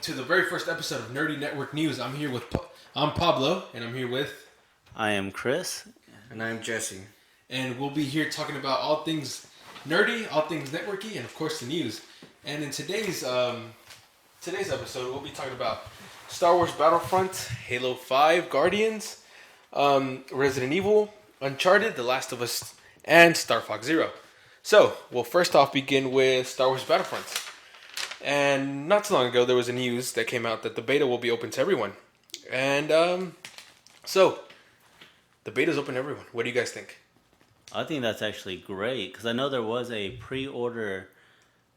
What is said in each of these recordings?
to the very first episode of Nerdy Network News. I'm Pablo, and I'm here with... I am Chris. And I'm Jesse. And we'll be here talking about all things nerdy, all things networky, and of course the news. And in today's episode, we'll be talking about Star Wars Battlefront, Halo 5, Guardians, Resident Evil, Uncharted, The Last of Us, and Starfox Zero. So, we'll first off begin with Star Wars Battlefront. And not too long ago, there was a news that came out that the beta will be open to everyone. And, so, the beta's open to everyone. What do you guys think? I think that's actually great, because I know there was a pre-order,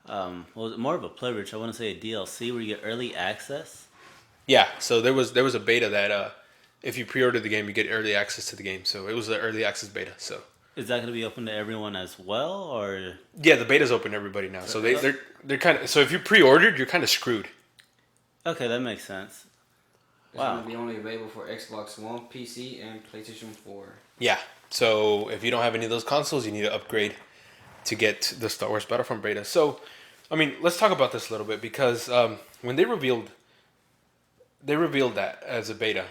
more of a privilege, I want to say a DLC, where you get early access. Yeah, so there was a beta that, if you pre-order the game, you get early access to the game. So, it was the early access beta, so... Is that going to be open to everyone as well, or? Yeah, the beta's open to everybody now. So they're kind of, so if you pre-ordered, you're kind of screwed. Okay, that makes sense. It's going to be only available for Xbox One, PC, and PlayStation 4. Yeah. So if you don't have any of those consoles, you need to upgrade to get the Star Wars Battlefront beta. So, I mean, let's talk about this a little bit because when they revealed that as a beta,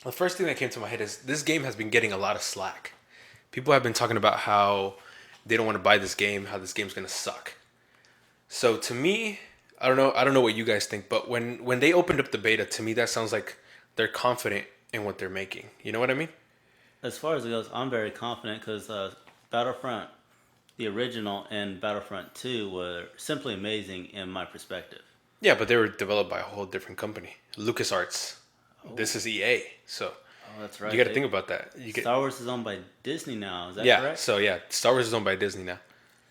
the first thing that came to my head is this game has been getting a lot of slack. People have been talking about how they don't want to buy this game, how this game's going to suck. So to me, I don't know what you guys think, but when they opened up the beta, to me that sounds like they're confident in what they're making. You know what I mean? As far as it goes, I'm very confident because Battlefront, the original, and Battlefront 2 were simply amazing in my perspective. Yeah, but they were developed by a whole different company, LucasArts. Oh. This is EA, so... Oh, that's right. You got to think about that. Star Wars is owned by Disney now. Is that correct? Yeah, so yeah, Star Wars is owned by Disney now.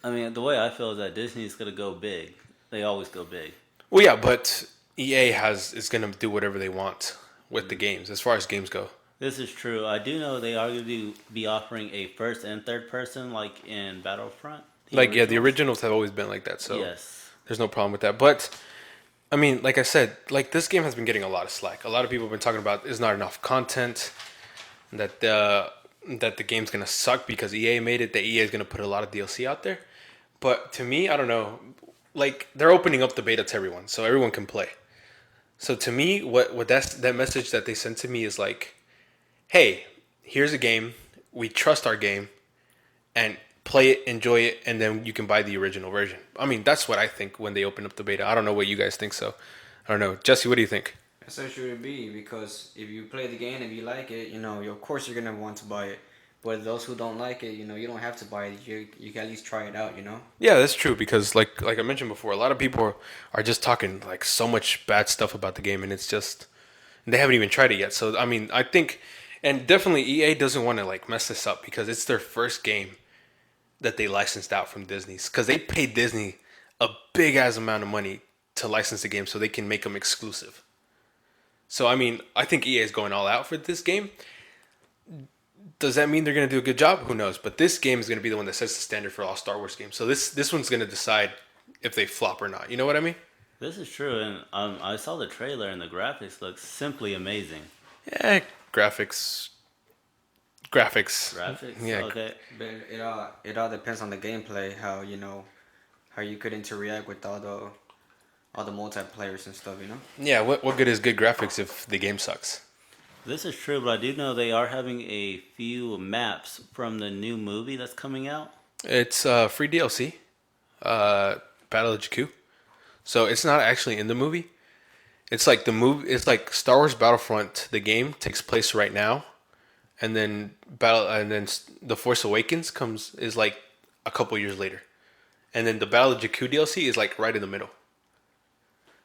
I mean, the way I feel is that Disney is going to go big. They always go big. Well, yeah, but EA is going to do whatever they want with the games, as far as games go. This is true. I do know they are going to be offering a first and third person, like in Battlefront. The originals have always been like that, so yes. There's no problem with that. But, I mean, like I said, like this game has been getting a lot of slack. A lot of people have been talking about there's not enough content, that the game's going to suck because EA made it, that EA is going to put a lot of DLC out there. But to me, I don't know. Like, they're opening up the beta to everyone, so everyone can play. So to me, what that message that they sent to me is like, hey, here's a game, we trust our game, and play it, enjoy it, and then you can buy the original version. I mean, that's what I think when they open up the beta. I don't know what you guys think, so I don't know. Jesse, what do you think? That's how it should be, because if you play the game, if you like it, of course you're going to want to buy it. But those who don't like it, you don't have to buy it. You can at least try it out, Yeah, that's true, because like I mentioned before, a lot of people are just talking like so much bad stuff about the game, and it's just, they haven't even tried it yet. So, I mean, I think, and definitely EA doesn't want to like mess this up because it's their first game that they licensed out from Disney's, because they paid Disney a big ass amount of money to license the game so they can make them exclusive. So, I mean, I think EA is going all out for this game. Does that mean they're going to do a good job? Who knows? But this game is going to be the one that sets the standard for all Star Wars games. So this one's going to decide if they flop or not. You know what I mean? This is true, and I saw the trailer, and the graphics look simply amazing. Yeah, graphics. Graphics? Yeah. Okay. But it all depends on the gameplay, how you could interact with all the multiplayers and stuff, Yeah, what good is good graphics if the game sucks? This is true, but I do know they are having a few maps from the new movie that's coming out. It's free DLC, Battle of Jakku. So it's not actually in the movie. It's like It's like Star Wars Battlefront. The game takes place right now, and then The Force Awakens is like a couple years later, and then the Battle of Jakku DLC is like right in the middle.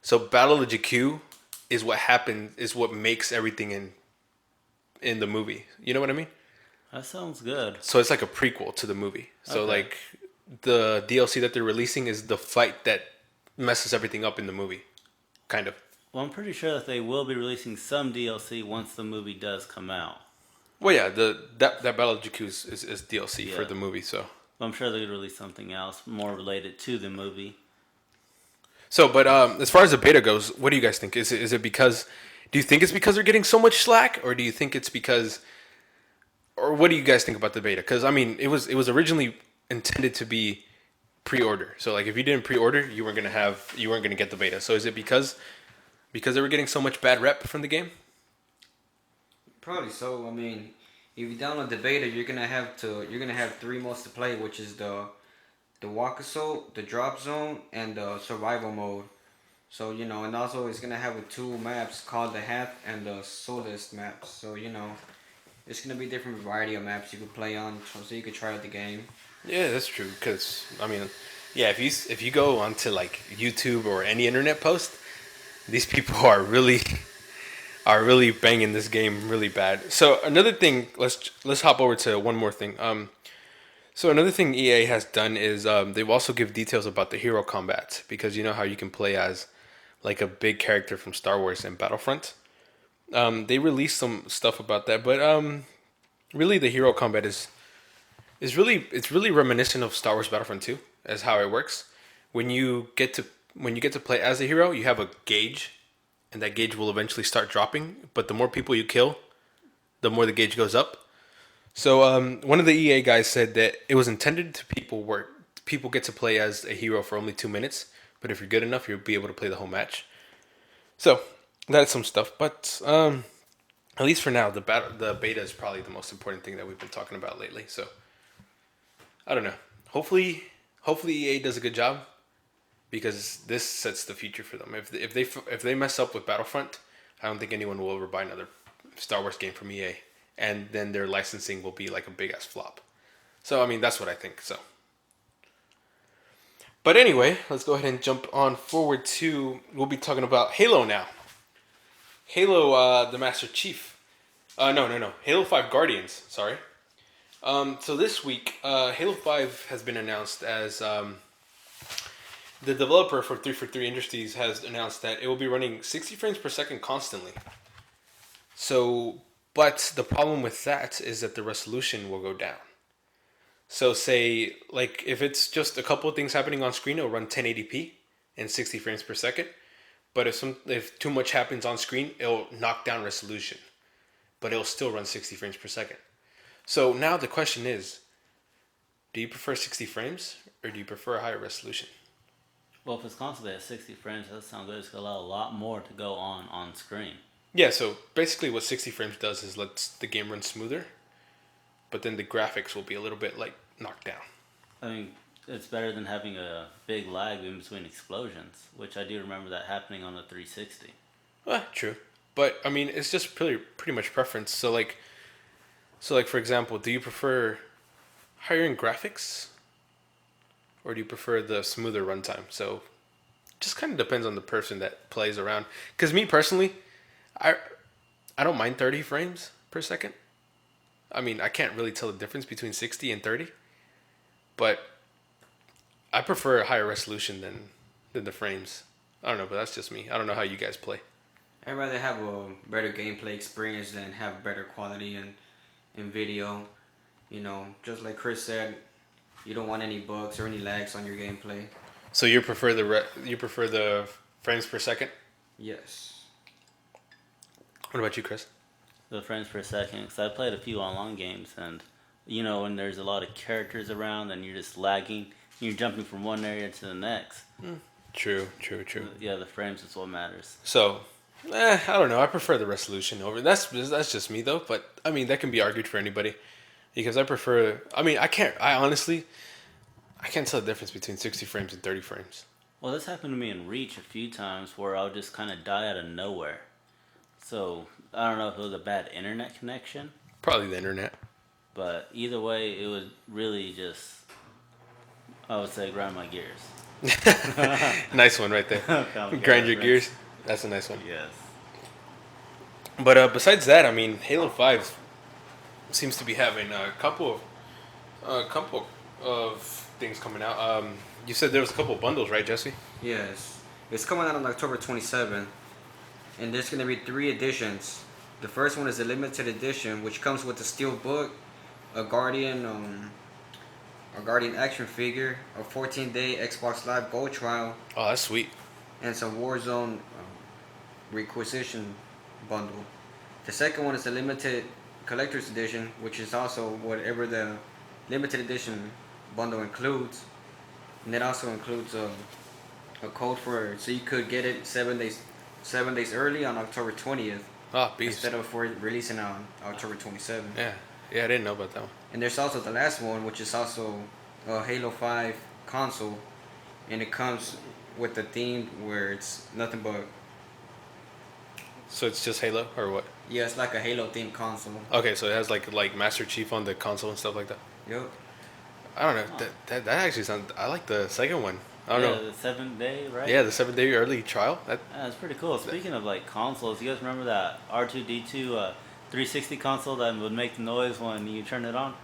So Battle of Jakku is what makes everything in the movie. You know what I mean? That sounds good. So it's like a prequel to the movie. So like the DLC that they're releasing is the fight that messes everything up in the movie. Kind of. Well, I'm pretty sure that they will be releasing some DLC once the movie does come out. Well, yeah, that Battle of Jakku is DLC for the movie, so. I'm sure they're going to release something else more related to the movie. So, but as far as the beta goes, what do you guys think? Is it because... Do you think it's because they're getting so much slack, or do you think it's because... Or what do you guys think about the beta? Because, I mean, it was originally intended to be pre-order. So, like, if you didn't pre-order, you weren't gonna get the beta. So, is it because because they were getting so much bad rep from the game. Probably so. I mean, if you download the beta, you're gonna have three modes to play, which is the walk assault, the drop zone, and the survival mode. So and also it's gonna have two maps called the Hat and the Solist maps. So it's gonna be different variety of maps you could play on, so you could try out the game. Yeah, that's true. Because I mean, yeah, if you go onto like YouTube or any internet post, these people are really banging this game really bad. So another thing, let's hop over to one more thing. So another thing EA has done is they've also give details about the hero combat, because you know how you can play as like a big character from Star Wars and Battlefront. They released some stuff about that, but really the hero combat it's really reminiscent of Star Wars Battlefront 2 as how it works. When you get to play as a hero, you have a gauge, and that gauge will eventually start dropping. But the more people you kill, the more the gauge goes up. So one of the EA guys said that it was intended to people where people get to play as a hero for only 2 minutes, but if you're good enough, you'll be able to play the whole match. So that's some stuff, but at least for now, the beta is probably the most important thing that we've been talking about lately. So I don't know. Hopefully EA does a good job, because this sets the future for them. If they mess up with Battlefront, I don't think anyone will ever buy another Star Wars game from EA, and then their licensing will be like a big ass flop. So I mean, that's what I think. So, but anyway, let's go ahead and jump on forward to, we'll be talking about Halo now. Halo, the Master Chief. No. Halo 5 Guardians. Sorry. So this week, Halo 5 has been announced as the developer for 343 Industries has announced that it will be running 60 frames per second constantly. So, but the problem with that is that the resolution will go down. So say, like, if it's just a couple of things happening on screen, it'll run 1080p and 60 frames per second. But if too much happens on screen, it'll knock down resolution. But it'll still run 60 frames per second. So now the question is, do you prefer 60 frames or do you prefer a higher resolution? Well, if it's constantly at 60 frames, that sounds good. It's going to allow a lot more to go on screen. Yeah, so basically what 60 frames does is lets the game run smoother, but then the graphics will be a little bit like knocked down. I mean, it's better than having a big lag in between explosions, which I do remember that happening on the 360. True. But I mean, it's just pretty much preference. So like for example, do you prefer higher end graphics, or do you prefer the smoother runtime? So just kind of depends on the person that plays around. Because me personally, I don't mind 30 frames per second. I mean, I can't really tell the difference between 60 and 30, but I prefer a higher resolution than the frames. I don't know, but that's just me. I don't know how you guys play. I'd rather have a better gameplay experience than have better quality in video. Just like Chris said, you don't want any bugs or any lags on your gameplay. So you prefer the frames per second? Yes. What about you, Chris? The frames per second, because I played a few online games, and when there's a lot of characters around and you're just lagging, you're jumping from one area to the next. True. Yeah, the frames is what matters. So, I don't know. I prefer the resolution over. That's just me though. But I mean, that can be argued for anybody, because I prefer. I mean, I honestly can't tell the difference between 60 frames and 30 frames. Well, this happened to me in Reach a few times where I'll just kind of die out of nowhere. So I don't know if it was a bad internet connection. Probably the internet. But either way, it would really just, I would say, grind my gears. Nice one right there. Grind your gears. That's a nice one. Yes. But besides that, I mean, Halo 5 seems to be having a couple of things coming out. You said there was a couple of bundles, right, Jesse? Yes. It's coming out on October 27th, and there's going to be 3 editions. The first one is a limited edition, which comes with a steel book, a Guardian action figure, a 14-day Xbox Live Gold trial, Oh, that's sweet. and some Warzone requisition bundle. The second one is the limited collector's edition, which is also whatever the limited edition bundle includes, and it also includes a code so you could get it 7 days 7 days early on October 20th Oh, beast. instead of for releasing on October 27th. Yeah, yeah, I didn't know about that one. And there's also the last one, which is also a Halo 5 console, and it comes with the theme where it's nothing but, So it's just Halo or what? yeah, it's like a Halo themed console. Okay, so it has like Master Chief on the console and stuff like that. Yep. I don't know. That actually sounds. I like the second one. I don't know. The 7 day, right? Yeah, the 7 day early trial. That Yeah, it's pretty cool. Speaking of like consoles, you guys remember that R2D2 360 console that would make the noise when you turn it on?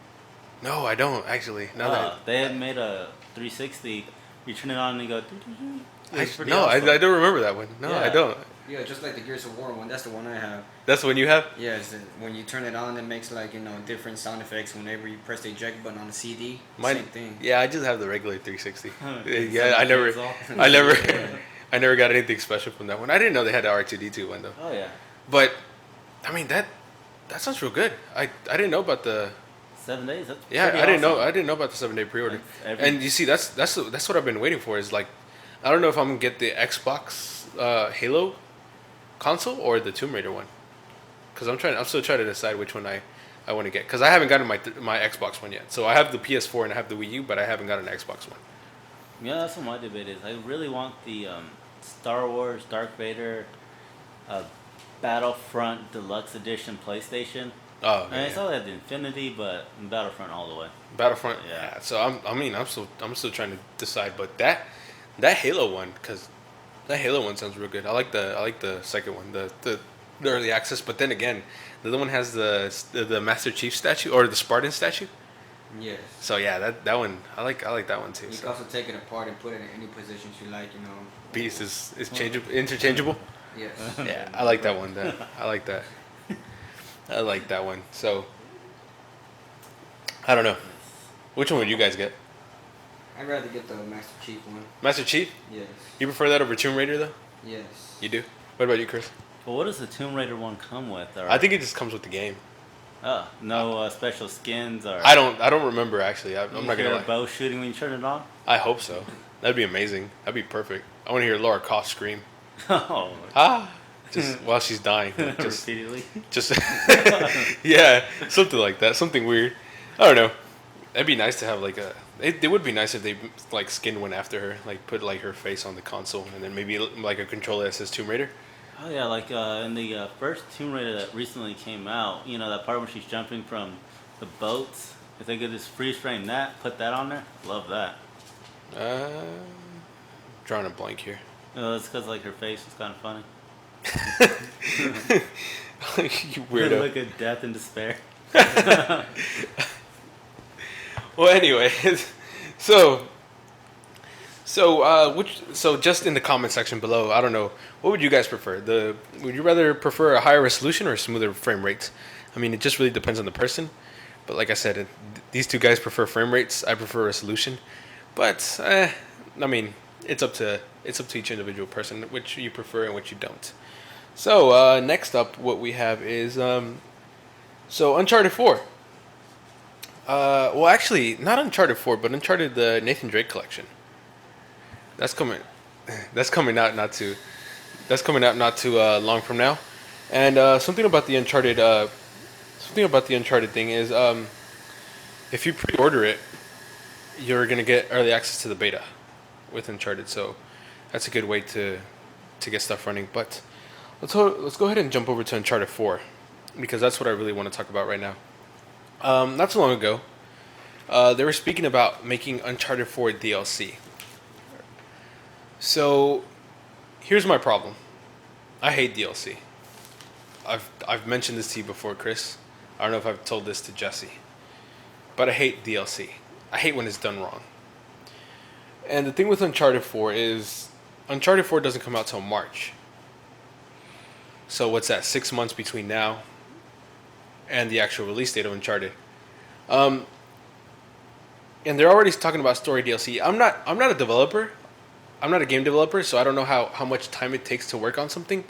no, I don't actually. Now that They had made a 360. You turn it on and you go. Doo-doo-doo. It's pretty no, awesome. I don't remember that one. No, I Yeah. don't. Yeah, just like the Gears of War one. That's the one I have. That's the one you have. Yeah, when you turn it on, it makes like different sound effects whenever you press the eject button on the CD. Mine, Same thing. Yeah, I just have the regular 360. It's Yeah, like Gears I never, I never got anything special from that one. I didn't know they had the R2D2 one though. Oh yeah. But, I mean that sounds real good. I didn't know about the 7 days. That's yeah pretty I didn't know awesome. I didn't know about the 7 day pre-order. That's every- And you see that's what I've been waiting for is like, I don't know if I'm gonna get the Xbox Halo console or the Tomb Raider one, because I'm still trying to decide which one I want to get, because I haven't gotten my Xbox one yet. So I have the PS4 and I have the Wii U, but I haven't got an Xbox one. Yeah, that's what my debate is. I really want the Star Wars Darth Vader Battlefront Deluxe Edition PlayStation. Oh, I yeah. saw they had the Infinity, but Battlefront all the way. Battlefront. Yeah. Yeah. So I'm still trying to decide, but that Halo one, because that Halo one sounds real good. I like the second one, the early access. But then again, the other one has the Master Chief statue or the Spartan statue. Yes. So yeah, that one I like that one too. You can So. also take it apart and put it in any positions you like. Beast is changeable, interchangeable. Yes. Yeah, I like that one. I like that. I like that one. So I don't know. Which one would you guys get? I'd rather get the Master Chief one. Master Chief? Yes. You prefer that over Tomb Raider though? Yes. You do? What about you, Chris? But what does the Tomb Raider one come with? Or, I think it just comes with the game. no special skins or. I don't remember actually. I'm you not hear gonna a lie. bow shooting when you turn it on. I hope so. That'd be amazing. That'd be perfect. I want to hear Laura Croft scream. Oh, Ah, just while she's dying. Just, repeatedly. just yeah, something like that. Something weird. I don't know. It'd be nice to have like a. It would be nice if they like skinned one after her, like put like her face on the console, and then maybe like a controller that says Tomb Raider. Oh yeah, like in the first Tomb Raider that recently came out, that part when she's jumping from the boats. If they could just freeze frame that, put that on there, love that. Drawing a blank here. It's because like her face was kind of funny. You weirdo. Look at death and despair. Well, anyway, so just in the comment section below, I don't know, what would you guys prefer? Would you rather prefer a higher resolution or smoother frame rates? I mean, it just really depends on the person. But like I said, these two guys prefer frame rates. I prefer resolution. But I mean, it's up to each individual person which you prefer and which you don't. So next up, what we have is Uncharted 4. Well, actually, not Uncharted 4, but Uncharted the Nathan Drake collection. That's coming. That's coming out not too long from now. And something about the Uncharted thing is, if you pre-order it, you're gonna get early access to the beta with Uncharted. So that's a good way to get stuff running. But let's go ahead and jump over to Uncharted 4, because that's what I really want to talk about right now. Not too long ago, they were speaking about making Uncharted 4 DLC. So, here's my problem. I hate DLC. I've mentioned this to you before, Chris. I don't know if I've told this to Jesse. But I hate DLC. I hate when it's done wrong. And the thing with Uncharted 4 is, Uncharted 4 doesn't come out till March. So what's that, 6 months between now and the actual release date of Uncharted. And they're already talking about story DLC. I'm not a developer. I'm not a game developer, so I don't know how much time it takes to work on something.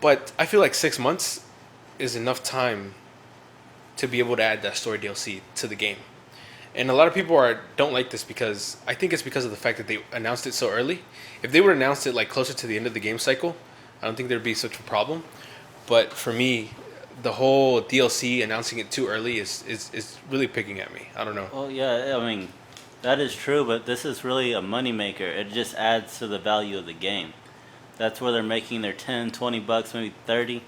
But I feel like 6 months is enough time to be able to add that story DLC to the game. And a lot of people don't like this because I think it's because of the fact that they announced it so early. If they would have announced it like closer to the end of the game cycle, I don't think there'd be such a problem. But for me, the whole DLC announcing it too early is really picking at me. I don't know. Well, yeah, I mean, that is true, but this is really a moneymaker. It just adds to the value of the game. That's where they're making their 10, 20 bucks, maybe 30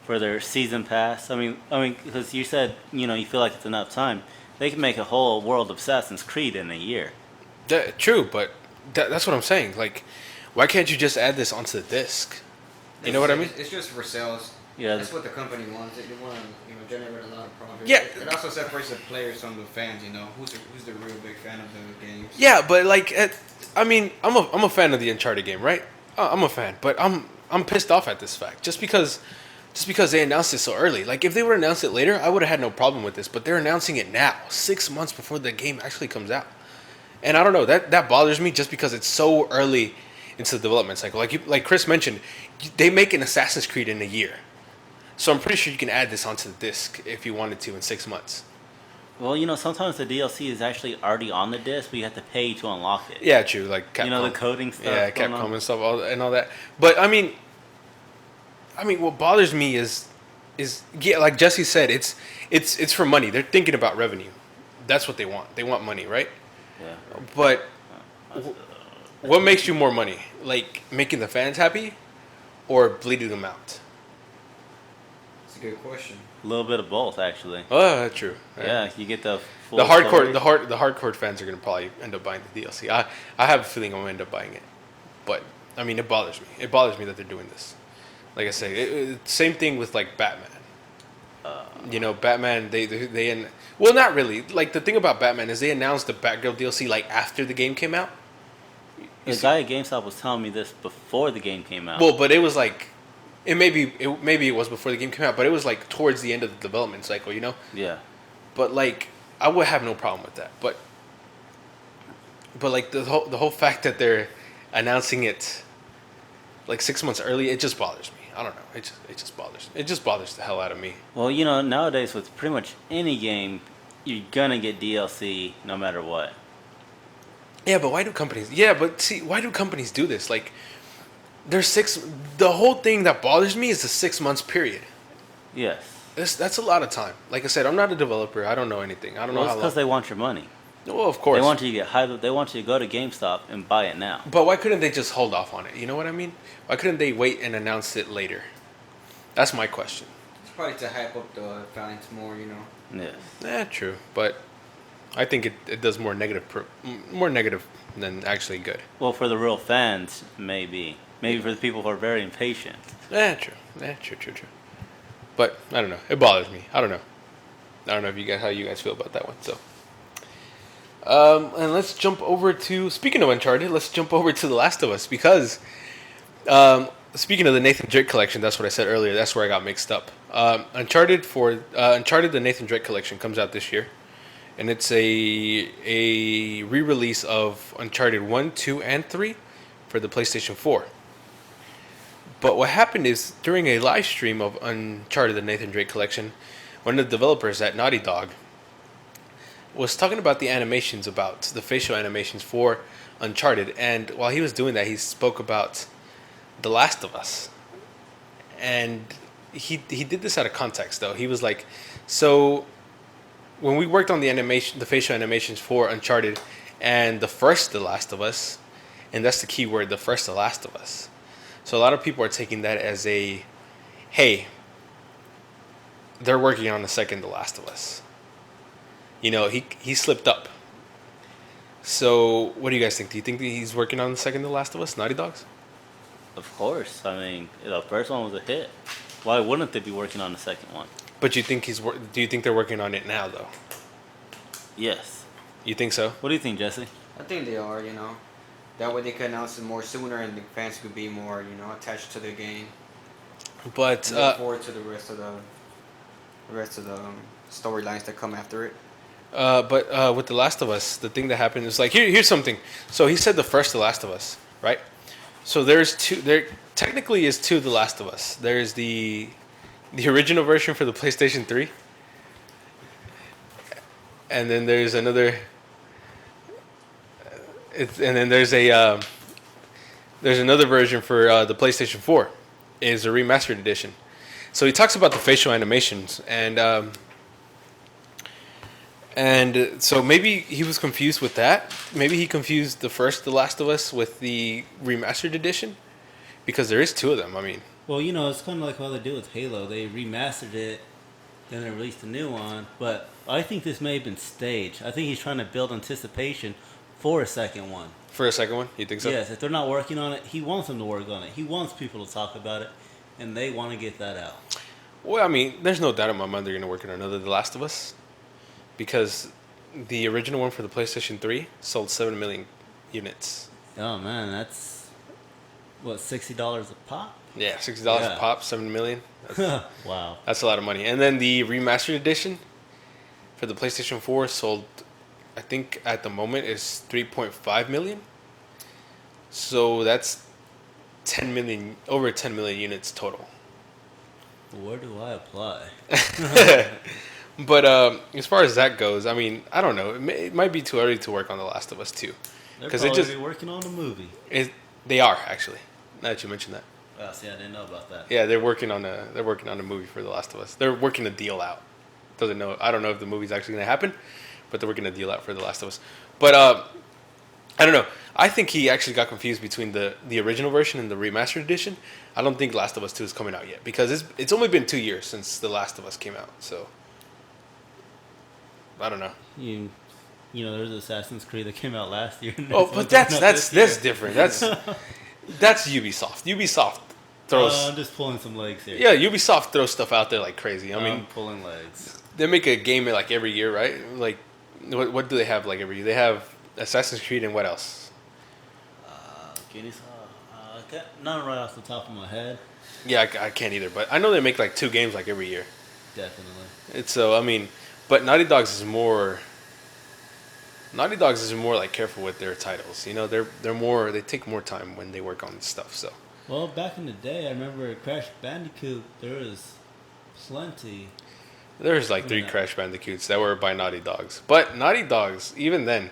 for their season pass. I mean, because you said, you feel like it's enough time. They can make a whole world of Assassin's Creed in a year. True, but that's what I'm saying. Like, why can't you just add this onto the disc? You know what I mean? It's just for sales. Yeah. That's what the company wants. They want to, generate a lot of profit. Yeah. It also separates the players from the fans. Who's the real big fan of the games. Yeah, but like, I mean, I'm a fan of the Uncharted game, right? I'm a fan, but I'm pissed off at this fact just because they announced it so early. Like, if they would have announced it later, I would have had no problem with this. But they're announcing it now, 6 months before the game actually comes out, and I don't know, that bothers me just because it's so early into the development cycle. Like Chris mentioned, they make an Assassin's Creed in a year, so I'm pretty sure you can add this onto the disc if you wanted to in 6 months. Well, sometimes the DLC is actually already on the disc, but you have to pay to unlock it. Yeah, true. Like Capcom. The coding stuff. Yeah, going Capcom on. and stuff, and all that. But I mean, what bothers me is yeah, like Jesse said, it's for money. They're thinking about revenue. That's what they want. They want money, right? Yeah. But what makes you more money? Like making the fans happy, or bleeding them out? It's a good question. A little bit of both, actually. Oh, true. Yeah, you get the full The hardcore, story. the hardcore fans are gonna probably end up buying the DLC. I have a feeling I'm gonna end up buying it, but I mean, it bothers me. It bothers me that they're doing this. Like I say, same thing with like Batman. Batman. Well, not really. Like the thing about Batman is they announced the Batgirl DLC like after the game came out. The guy at Gamestop was telling me this before the game came out. Well, but it was like, maybe it was before the game came out, but it was like towards the end of the development cycle, Yeah. But like, I would have no problem with that. But like the whole fact that they're announcing it like 6 months early, it just bothers me. I don't know. It just bothers. It just bothers the hell out of me. Well, nowadays with pretty much any game, you're gonna get DLC no matter what. Yeah, but why do companies? Yeah, but see, why do companies do this? Like, there's six. The whole thing that bothers me is the 6 months period. Yes. That's a lot of time. Like I said, I'm not a developer. I don't know anything. I don't know Well, how it's long. because they want your money. Well, of course. They want you to get high. They want you to go to GameStop and buy it now. But why couldn't they just hold off on it? You know what I mean? Why couldn't they wait and announce it later? That's my question. It's probably to hype up the fans more. Yes. Yeah, true. But I think it does more negative than actually good. Well, for the real fans, maybe. Maybe for the people who are very impatient. Yeah, true. Yeah, true. But I don't know. It bothers me. I don't know if how you guys feel about that one. So, and let's jump over to, speaking of Uncharted, let's jump over to The Last of Us because, speaking of the Nathan Drake collection, that's what I said earlier. That's where I got mixed up. Uncharted the Nathan Drake collection comes out this year, and it's a re-release of Uncharted 1, 2, and 3 for the PlayStation 4. But what happened is, during a live stream of Uncharted the Nathan Drake collection, one of the developers at Naughty Dog was talking about the facial animations for Uncharted, and while he was doing that, he spoke about The Last of Us. And he did this out of context, though. He was like, so when we worked on the facial animations for Uncharted and the first The Last of Us, and that's the key word, the first The Last of Us. So a lot of people are taking that as hey, they're working on the second The Last of Us. He slipped up. So what do you guys think? Do you think that he's working on the second The Last of Us, Naughty Dogs? Of course. I mean, the first one was a hit. Why wouldn't they be working on the second one? But do you think they're working on it now, though? Yes. You think so? What do you think, Jesse? I think they are. That way they can announce it more sooner, and the fans could be more, attached to the game. But Look forward to the rest of the storylines that come after it. But with The Last of Us, the thing that happened is like here's something. So he said the first The Last of Us, right? So there's two. There technically is two The Last of Us. There's the original version for the PlayStation 3, and then there's another. And then there's another version for the PlayStation 4. Is a remastered edition. So he talks about the facial animations and so maybe he was confused with that. Maybe he confused the first The Last of Us with the remastered edition because there is two of them. I mean, Well, you know, it's kind of like what they do with Halo. They remastered it, then they released a new one. But I think this may have been staged. I think he's trying to build anticipation for a second one. for a second one, you think so? Yes, if they're not working on it, he wants them to work on it. He wants people to talk about it, and they want to get that out. Well, I mean, there's no doubt in my mind they're going to work on another The Last of Us because the original one for the PlayStation 3 sold 7 million units. Oh man, that's what, $60 a pop? Yeah, $60 Yeah. a pop, 7 million. That's, Wow. that's a lot of money. And then the remastered edition for the PlayStation 4 sold, I think at the moment is 3.5 million. So that's 10 million, over 10 million units total. Where do I apply? But as far as that goes, I mean, I don't know. It might be too early to work on The Last of Us 2. They're 'Cause probably it just- working on a movie. They are actually. Now that you mentioned that. Oh, see, I didn't know about that. Yeah, they're working on a movie for The Last of Us. They're working a deal out. I don't know if the movie's actually gonna happen, but they're working a deal out for The Last of Us. But I don't know. I think he actually got confused between the original version and the remastered edition. I don't think Last of Us 2 is coming out yet because it's only been 2 years since The Last of Us came out. So I don't know. You know, there's Assassin's Creed that came out last year. and Oh, there's but one that's coming out that's this that's year. different. That's Ubisoft. Ubisoft throws I'm just pulling some legs here. yeah. Ubisoft throws stuff out there like crazy. I mean, I'm pulling legs. they make a game like every year, right? Like, what do they have like every year? They have Assassin's Creed and what else? Guinness. None right off the top of my head. Yeah, I can't either, but I know they make like 2 games like every year. Definitely. It's so I mean, but Naughty Dogs is more like careful with their titles. You know, they take more time when they work on stuff. So Well, back in the day, I remember Crash Bandicoot. There was plenty. there's like 3 Yeah. Crash Bandicoots that were by Naughty Dogs, but Naughty Dogs even then,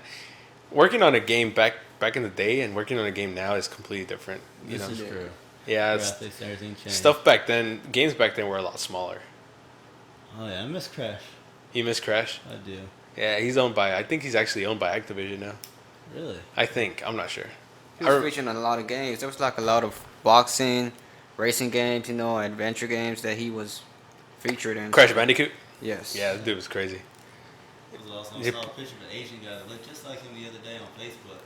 working on a game back in the day and working on a game now is completely different. You This know, is true. yeah, it's, Graphics, everything changed. stuff back then, games back then were a lot smaller. Oh yeah, I miss Crash. You miss Crash? I do. Yeah, I think he's actually owned by Activision now. Really? I think, I'm not sure. He was featured in a lot of games. There was like a lot of boxing, racing games, adventure games that he was featured in. Crash Bandicoot? Yes. Yeah, that dude was crazy. It was awesome. I Yep. saw a picture of an Asian guy that looked just like him the other day on Facebook.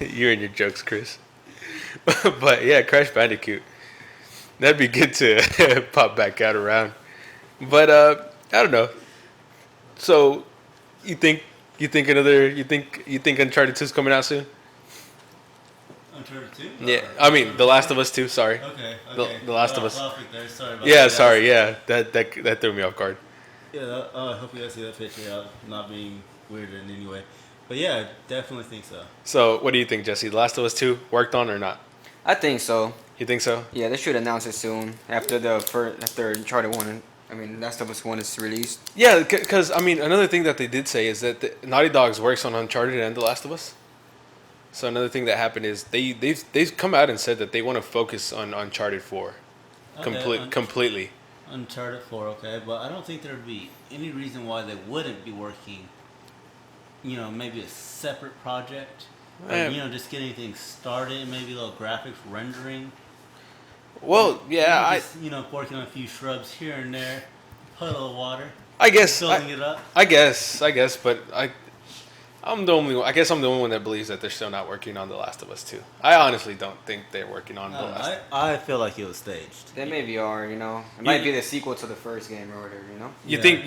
You and your jokes, Chris. But yeah, Crash Bandicoot. That'd be good to pop back out around. But I don't know. So you think Uncharted 2 is coming out soon? Uncharted 2? Yeah, I mean The Last of Us 2. Sorry. Okay. The Last of Us. There. Sorry about Yeah, that. sorry. Yeah, that threw me off guard. Yeah, I hope you guys see that picture. Not being weird in any way. But yeah, I definitely think so. So what do you think, Jesse? The Last of Us 2 worked on or not? I think so. You think so? Yeah, they should announce it soon after after Uncharted 1. Last of Us 1 is released. Yeah, because I mean, another thing that they did say is that Naughty Dogs works on Uncharted and The Last of Us. So another thing that happened is they've come out and said that they want to focus on Uncharted 4, Okay, completely. Uncharted 4, okay, but I don't think there'd be any reason why they wouldn't be working, maybe a separate project. Or, just getting things started, maybe a little graphics rendering. Well, yeah, Working on a few shrubs here and there, puddle of water, I guess building it up. I guess, but I'm the only one. I guess I'm the only one that believes that they're still not working on The Last of Us 2. I honestly don't think they're working on The Last. I feel like it was staged. They maybe are, It might be the sequel to the first game or whatever, You Yeah.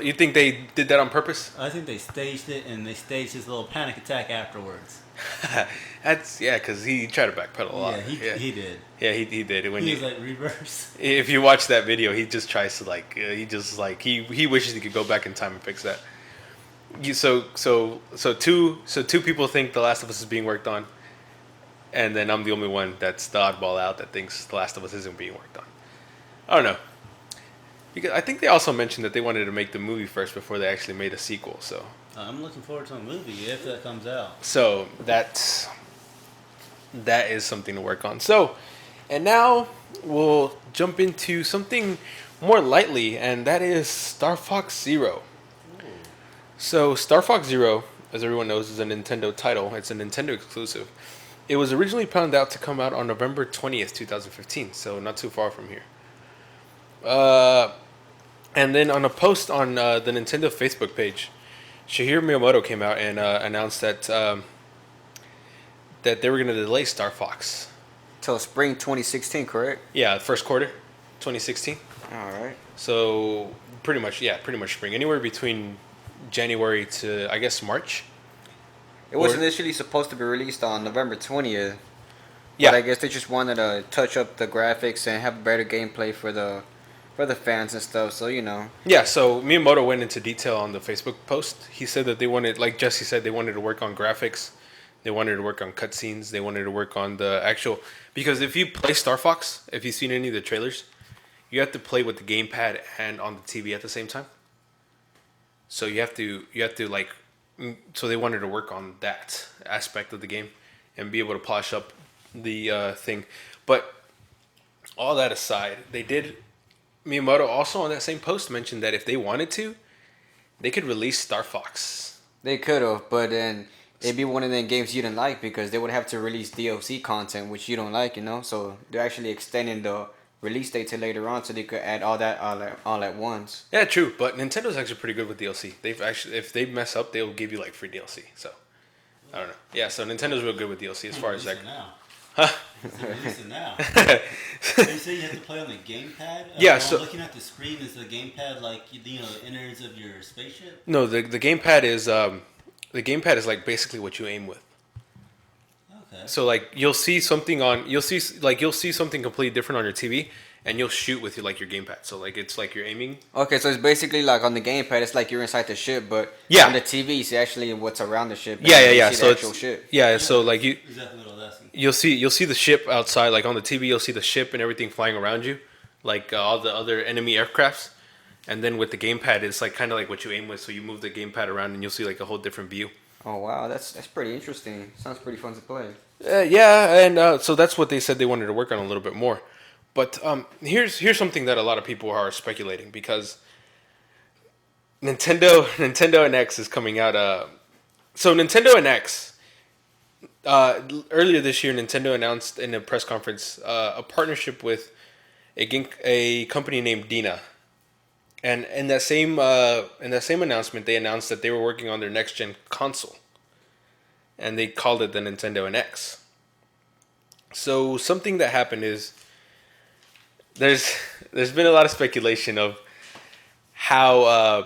you think they did that on purpose? I think they staged it, and they staged his little panic attack afterwards. Because he tried to backpedal a lot. Yeah, he did. Yeah, he did. When He you, was like reverse. if you watch that video, he just tries to he wishes he could go back in time and fix that. So two people think The Last of Us is being worked on. and then I'm the only one that's the oddball out that thinks The Last of Us isn't being worked on. I don't know. Because I think they also mentioned that they wanted to make the movie first before they actually made a sequel. I'm looking forward to a movie if that comes out. So that is something to work on. So, and now we'll jump into something more lightly, and that is Star Fox Zero. Ooh. So, Star Fox Zero, as everyone knows, is a Nintendo title. It's a Nintendo exclusive. It was originally planned out to come out on November 20th, 2015, so not too far from here. And then on a post on the Nintendo Facebook page, Shigeru Miyamoto came out and announced that they were going to delay Star Fox. Till spring 2016, correct? Yeah, first quarter, 2016. All right. So pretty much spring. Anywhere between January to, I guess, March. It was initially supposed to be released on November 20th. Yeah. But I guess they just wanted to touch up the graphics and have better gameplay for the fans and stuff. So, you know. Yeah, so Miyamoto went into detail on the Facebook post. He said that they wanted, like Jesse said, they wanted to work on graphics. They wanted to work on cutscenes. They wanted to work on the actual... Because if you play Star Fox, if you've seen any of the trailers, you have to play with the gamepad and on the TV at the same time. So you have to like... So they wanted to work on that aspect of the game and be able to polish up the thing. But all that aside, they did... Miyamoto also on that same post mentioned that if they wanted to, they could release Star Fox. They could have, but then it'd be one of them games you didn't like because they would have to release DLC content, which you don't like, you know? So they're actually extending the release date to later on so they could add all that all at once. Yeah, true. But Nintendo's actually pretty good with DLC. They've actually, if they mess up, they'll give you like free DLC. So I don't know. Yeah, so Nintendo's real good with DLC as far as like. Now. Huh? Releasing now. So you say you have to play on the gamepad? Yeah, so looking at the screen, is the gamepad like the innards of your spaceship? No, the gamepad is like basically what you aim with. Okay. So like you'll see something something completely different on your TV, and you'll shoot with your gamepad. So like it's like you're aiming. Okay, so it's basically like on the gamepad, it's like you're inside the ship, but Yeah. on the TV, it's actually what's around the ship. Yeah. You see So the it's actual ship. yeah. So like you. Exactly what I was asking. You'll see the ship outside, like on the TV. You'll see the ship and everything flying around you, like all the other enemy aircrafts. And then with the gamepad, it's like kind of like what you aim with. So you move the gamepad around, and you'll see like a whole different view. Oh wow, that's pretty interesting. Sounds pretty fun to play. Yeah, and so that's what they said they wanted to work on a little bit more. But here's something that a lot of people are speculating because Nintendo NX is coming out. So Nintendo NX. Earlier this year, Nintendo announced in a press conference a partnership with a company named Dina, and in that same announcement, they announced that they were working on their next gen console, and they called it the Nintendo NX. So something that happened is there's been a lot of speculation of how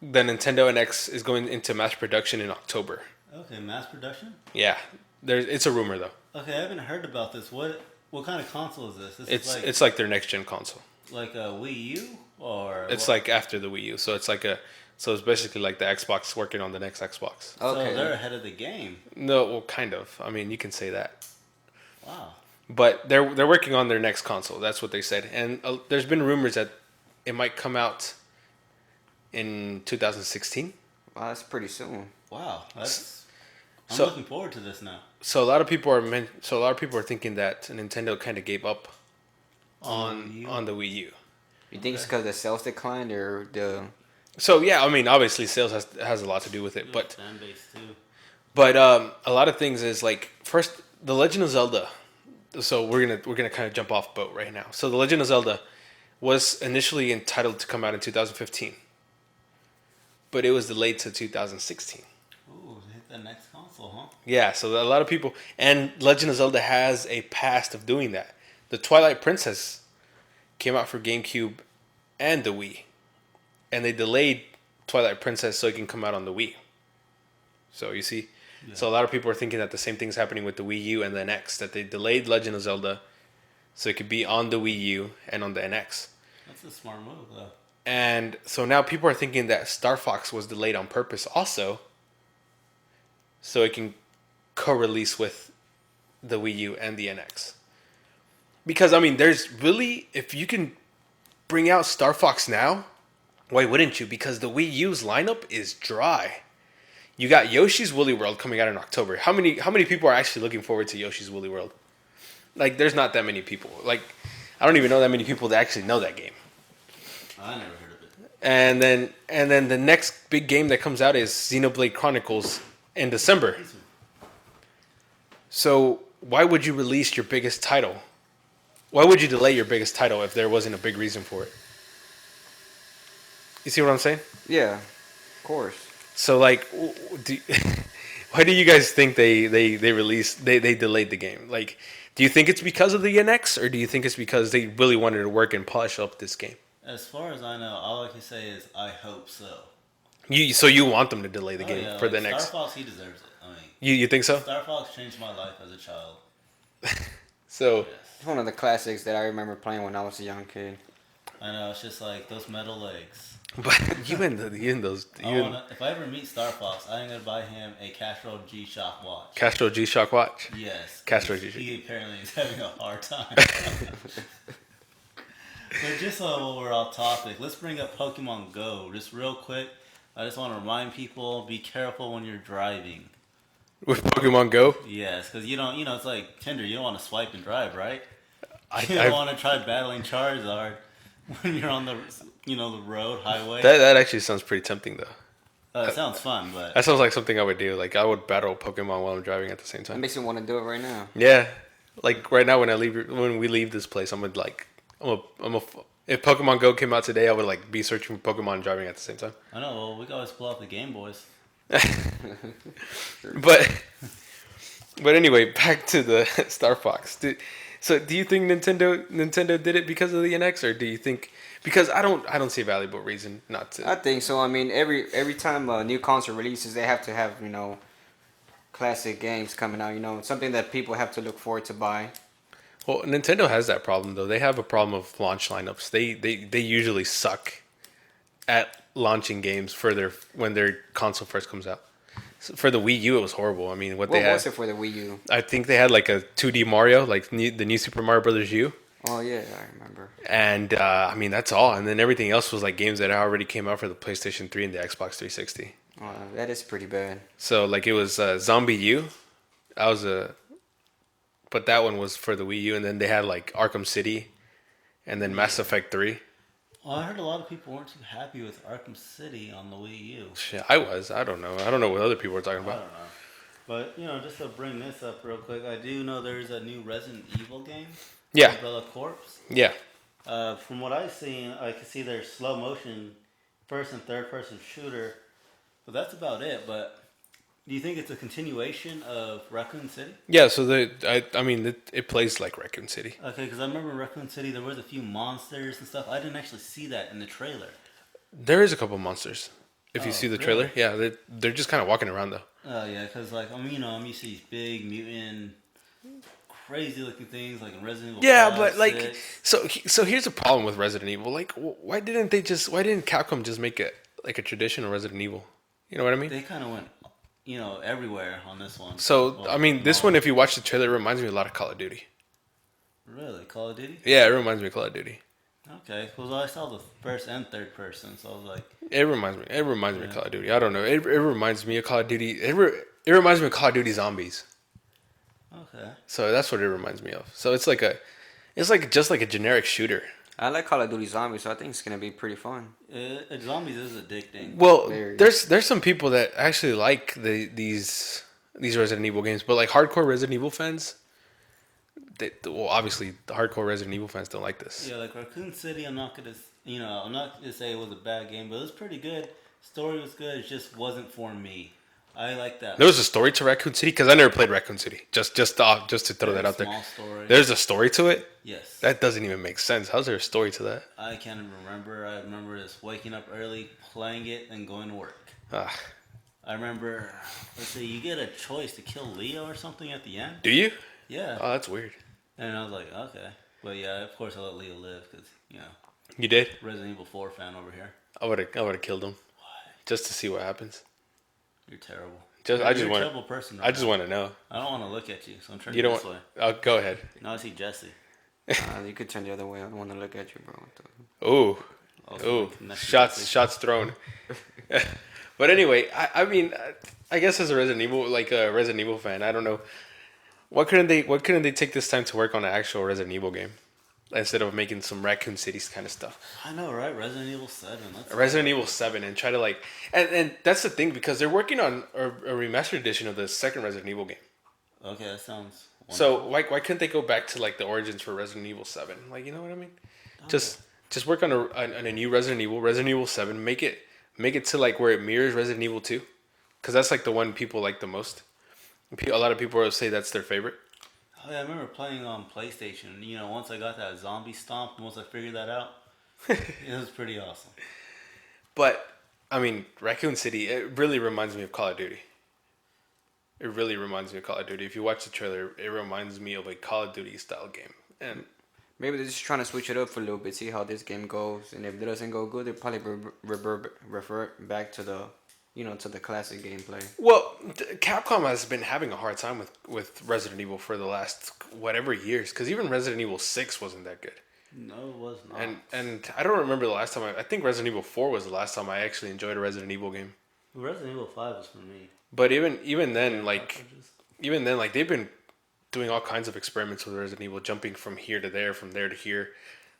the Nintendo NX is going into mass production in October. Okay, mass production? Yeah, it's a rumor though. Okay, I haven't heard about this. What kind of console is this? It's like their next gen console. Like a Wii U or It's like after the Wii U, so it's basically like the Xbox working on the next Xbox. Okay. So they're ahead of the game. No, well, kind of. I mean, you can say that. Wow. But they're working on their next console. That's what they said, and there's been rumors that it might come out in 2016. Wow, that's pretty soon. Wow, I'm So- looking forward to this now. So a lot of people are thinking that Nintendo kind of gave up on the Wii U. You think it's because the sales declined or the? So yeah, I mean, obviously sales has a lot to do with it, but Fan base too. a lot of things is like first the Legend of Zelda. So we're gonna kind of jump off boat right now. So the Legend of Zelda was initially entitled to come out in 2015, but it was delayed to 2016. Ooh, hit the next console, huh? Yeah, so a lot of people, and Legend of Zelda has a past of doing that. The Twilight Princess came out for GameCube and the Wii, and they delayed Twilight Princess so it can come out on the Wii. So you see, so a lot of people are thinking that the same thing's happening with the Wii U and the NX, that they delayed Legend of Zelda so it could be on the Wii U and on the NX. That's a smart move, though. And so now people are thinking that Star Fox was delayed on purpose also, so it can co-release with the Wii U and the NX. Because I mean, there's really, if you can bring out Starfox now, why wouldn't you? Because the Wii U's lineup is dry. You got Yoshi's Woolly World coming out in October. How many people are actually looking forward to Yoshi's Woolly World? Like, there's not that many people. Like, I don't even know that many people that actually know that game. I never heard of it. And then the next big game that comes out is Xenoblade Chronicles in December. So why would you release your biggest title? Why would you delay your biggest title if there wasn't a big reason for it? You see what I'm saying? Yeah, of course. So like, why do you guys think they delayed the game? Like, do you think it's because of the NX, or do you think it's because they really wanted to work and polish up this game? As far as I know, all I can say is I hope so. You want them to for the like NX? Star Fox, he deserves it. I mean, you think so? Star Fox changed my life as a child. So Yes. It's one of the classics that I remember playing when I was a young kid. I know, it's just like those metal legs. but you and those If I ever meet Star Fox, I am gonna buy him a Castro G-Shock watch. Castro G-Shock watch. Yes. Castro 'cause G-Shock. He apparently is having a hard time. But just so while we're off topic, let's bring up Pokemon Go just real quick. I just want to remind people: be careful when you're driving. With Pokemon Go, Yes, because it's like Tinder. You don't want to swipe and drive, right? I You don't want to try battling Charizard when you're on the road highway. that actually sounds pretty tempting though. It sounds fun, but That sounds like something I would do. Like I would battle Pokemon while I'm driving at the same It time. makes me want to do it right now. Yeah, like right now when we leave this place, if Pokemon Go came out today, I would like be searching for Pokemon and driving at the same time. I know. Well, we can always pull out the Game Boys. But anyway, back to the Star Fox. So do you think Nintendo did it because of the NX, or do you think because I don't see a valuable reason not to? I think so. I mean, every time a new console releases, they have to have classic games coming out. Something that people have to look forward to buy. Well, Nintendo has that problem though. They have a problem of launch lineups. They usually suck at launching games when their console first comes out. So for the Wii U, it was horrible. I mean, What they had, was it for the Wii U? I think they had like a 2D Mario, like the new Super Mario Brothers U, Oh yeah, I remember. and I mean that's all. And then everything else was like games that already came out for the PlayStation 3 and the Xbox 360. Oh, that is pretty bad. So like it was Zombie U, but that one was for the Wii U, and then they had like Arkham City, and then Mass Effect 3. Well, I heard a lot of people weren't too happy with Arkham City on the Wii U. Shit, I was. I don't know. I don't know what other people were talking I about. don't know. But, just to bring this up real quick, I do know there's a new Resident Evil game. Yeah. Umbrella Corps. Yeah. From what I've seen, I can see there's slow motion first and third person shooter. But that's about it. But do you think it's a continuation of Raccoon City? Yeah, so I mean, it plays like Raccoon City. Okay, because I remember in Raccoon City there was a few monsters and stuff. I didn't actually see that in the trailer. There is a couple monsters. If you Oh, see the really? trailer, yeah, they're just kind of walking around though. Oh, yeah, because, I'm used to these big, mutant, crazy-looking things, like in Resident Evil Yeah, 5, but like, 6. so here's a problem with Resident Evil. Like, why didn't Capcom just make it like a traditional Resident Evil? You know what I mean? They kind of went, everywhere on this one. So Well, I mean, this one, if you watch the trailer, it reminds me a lot of Call of Duty. Really? Call of Duty? Yeah, it reminds me of Call of Duty. Okay. Well, I saw the first and third person, so I was like, It reminds me of Call of Duty. I don't know. It reminds me of Call of Duty. It reminds me of Call of Duty Zombies. okay. So that's what it reminds me of. So it's like just like a generic shooter. I like Call of Duty Zombies, so I think it's gonna be pretty fun. Zombies is addicting. Well, Very. there's some people that actually like these Resident Evil games, but like hardcore Resident Evil fans, obviously the hardcore Resident Evil fans don't like this. Yeah, like Raccoon City, I'm not gonna say it was a bad game, but it was pretty good. Story was good. It just wasn't for me. I like that. There was a story to Raccoon City because I never played Raccoon City. Just to throw that out there. Small story. There's a story to it. Yes. That doesn't even make sense. How's there a story to that? I can't even remember. I remember just waking up early, playing it, and going to work. Ah, I remember, let's see, you get a choice to kill Leo or something at the end. do you? Yeah. Oh, that's weird. And I was like, okay. But yeah, of course I let Leo live because, You did? Resident Evil 4 fan over here. I would have killed him Why? just to see what happens. You're terrible. Just You're I just a want terrible person. I just want to know. I don't want to look at you, so I'm turning You don't this want. way. Oh, go ahead. Now I see Jesse. You could turn the other way. I don't want to look at you, bro. Ooh, Also ooh, like next to shots Jesse. shots thrown. But anyway, I mean, I guess as a Resident Evil fan, I don't know. Why couldn't they take this time to work on an actual Resident Evil game instead of making some Raccoon Cities kind of stuff? I know, right? Resident Evil 7. Resident Evil 7 and try to like and that's the thing because they're working on a remastered edition of the second Resident Evil game. Okay, that sounds wonderful. So why couldn't they go back to like the origins for Resident Evil 7? Like, you know what I mean? Just work on a new Resident Evil 7, make it to like where it mirrors Resident Evil 2 cuz that's like the one people like the most. A lot of people will say that's their favorite. Oh, yeah, I remember playing on PlayStation. You know, once I got that zombie stomp, once I figured that out, it was pretty awesome. But I mean, Raccoon City, it really reminds me of Call of Duty. It really reminds me of Call of Duty. If you watch the trailer, it reminds me of a Call of Duty style game. And Maybe they're just trying to switch it up for a little bit, see how this game goes, and if it doesn't go good, they'll probably revert back to the, to the classic gameplay. well, Capcom has been having a hard time with Resident Evil for the last whatever years, because even Resident Evil 6 wasn't that good. No, it was not. And I don't remember the last time I think Resident Evil 4 was the last time I actually enjoyed a Resident Evil game. Resident Evil 5 was for me. But even then, like they've been doing all kinds of experiments with Resident Evil, jumping from here to there, from there to here.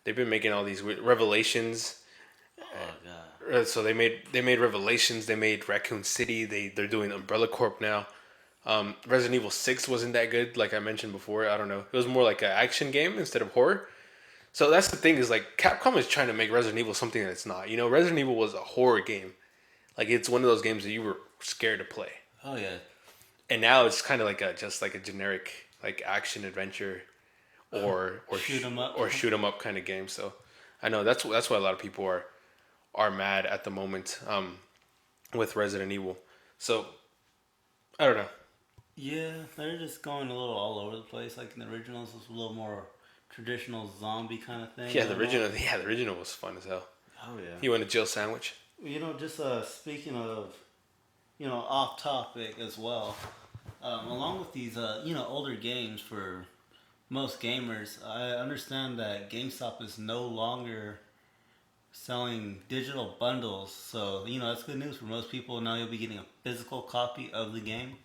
They've been making all these revelations. Oh god. So they made Revelations. They made Raccoon City. They're doing Umbrella Corp now. Resident Evil 6 wasn't that good, like I mentioned before. I don't know. It was more like an action game instead of horror. So that's the thing is like Capcom is trying to make Resident Evil something that it's not. You know, Resident Evil was a horror game. Like it's one of those games that you were scared to play. Oh yeah. And now it's kind of like just like a generic like action adventure or Shoot 'em up. or shoot 'em up kind of game. So I know that's why a lot of people are mad at the moment with Resident Evil. So I don't know. Yeah, they're just going a little all over the place. Like in the originals, it was a little more traditional zombie kind of thing. Yeah, the original was fun as hell. Oh yeah. You want a Jill sandwich? You know, just speaking of, off topic as well. Along with these, older games for most gamers, I understand that Gamestop is no longer selling digital bundles. So, that's good news for most people. Now you'll be getting a physical copy of the game.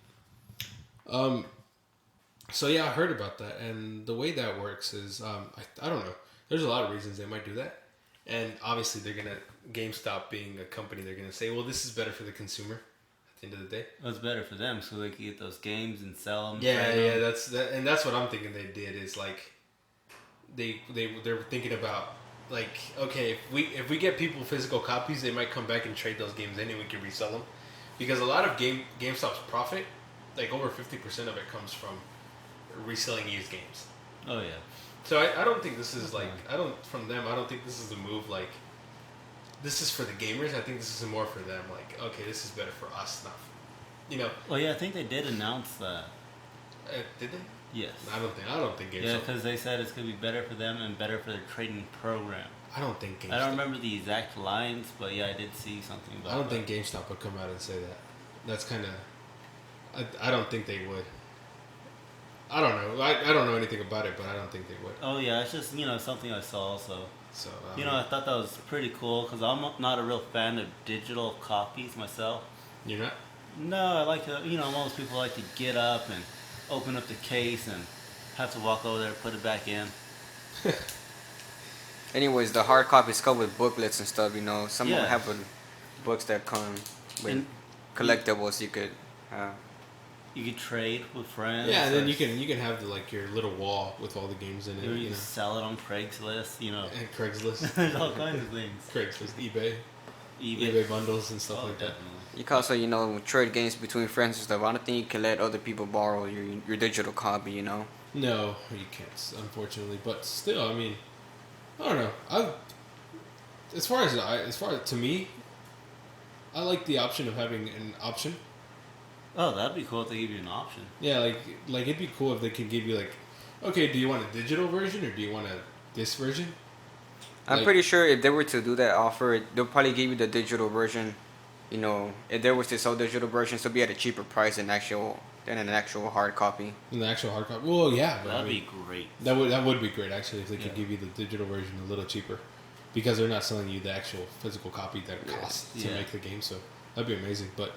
So yeah, I heard about that, and the way that works is I don't know. There's a lot of reasons they might do that, and obviously GameStop being a company, they're gonna say, well, this is better for the consumer. At the end of the day, It's better for them, so they can get those games and sell them. yeah, that's what I'm thinking they did is like they're thinking about like, okay, if we get people physical copies, they might come back and trade those games in, and we can resell them, because a lot of GameStop's profit, like over 50% of it comes from reselling used games. Oh yeah. So I don't think this is like I don't think this is a move like this is for the gamers. I think this is more for them. Like, okay, this is better for us, not Well, yeah, I think they did announce that. Did they? Yes. I don't think GameStop. Yeah, because they said it's gonna be better for them and better for their trading program. I don't think GameStop. I don't remember the exact lines, but yeah, I did see something about. I don't think GameStop would come out and say that. That's kind of. I don't think they would. I don't know. I don't know anything about it, but I don't think they would. Oh yeah, it's just something I saw. So I thought that was pretty cool because I'm not a real fan of digital copies myself. You're not? No, I like to. Most people like to get up and open up the case and have to walk over there and put it back in. Anyways, the hard copies come with booklets and stuff. Some of Yeah. them have books that come with And collectibles you could. you could trade with friends. Yeah, and then or you can have your little wall with all the games in it. Or you can sell it on Craigslist. And Craigslist. There's all kinds of things. Craigslist, eBay eBay. bundles and stuff like that. Definitely. You can also, trade games between friends and stuff. I don't think you can let other people borrow your digital copy. No, you can't, unfortunately. But still, I mean, I don't know. As far as to me, I like the option of having an option. Oh, that'd be cool if they give you an option. Yeah, like it'd be cool if they could give you okay, do you want a digital version or do you want this version? I'm pretty sure if they were to do that offer, they'll probably give you the digital version you know, if there was to sell digital versions, it'll be at a cheaper price than an actual hard copy. In the actual hard copy. Well, yeah, but That'd be great. That would be great actually if they could give you the digital version a little cheaper, because they're not selling you the actual physical copy that it costs to make the game. So that'd be amazing. But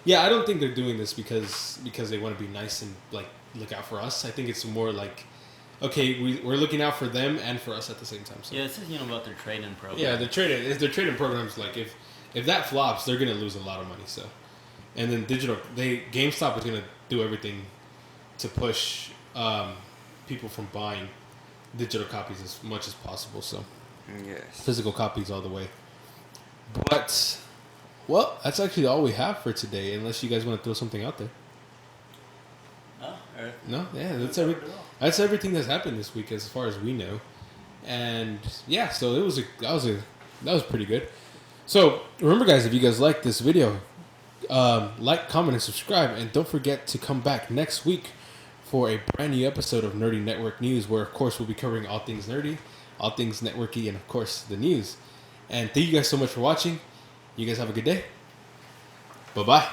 yeah, I don't think they're doing this because they want to be nice and like look out for us. I think it's more like, okay, we're looking out for them and for us at the same time. So. Yeah, it's just about their trade-in program. Yeah, their trade-in programs, like if that flops, they're gonna lose a lot of money. So, and then GameStop is gonna do everything to push people from buying digital copies as much as possible. So, Yes. physical copies all the way. But, well, that's actually all we have for today. Unless you guys want to throw something out there. No, yeah, that's everything that's happened this week as far as we know. And yeah, so that was pretty good. So remember, guys, if you guys like this video, like, comment, and subscribe, and don't forget to come back next week for a brand new episode of Nerdy Network News, where of course we'll be covering all things nerdy, all things networky, and of course the news. And thank you guys so much for watching. You guys have a good day. Bye bye.